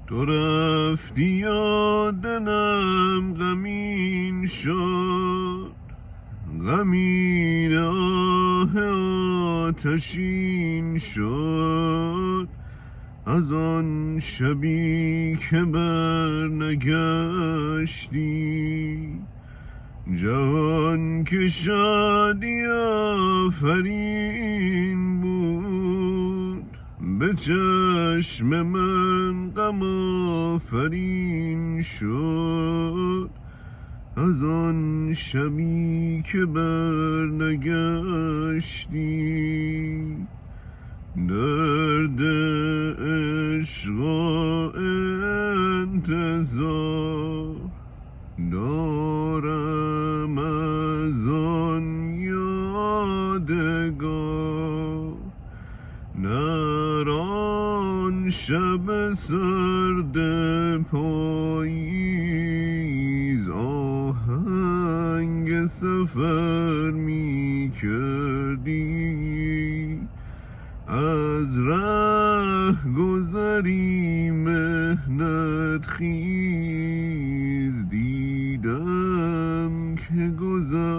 تو رفتی و دلم غمین شد، غمین آه آتشین شد. از آن شبی که برنگشتی، جهان که شادی آفرین بود. به چشم من غم آفرین شد، از آن شبی که برنگشتی. درد عشق و انتظار دارم از آن یادگار. در آن شب سرد پاییز آهنگ سفر می کردی. از ره گذری محنت خیز دیدم که گذر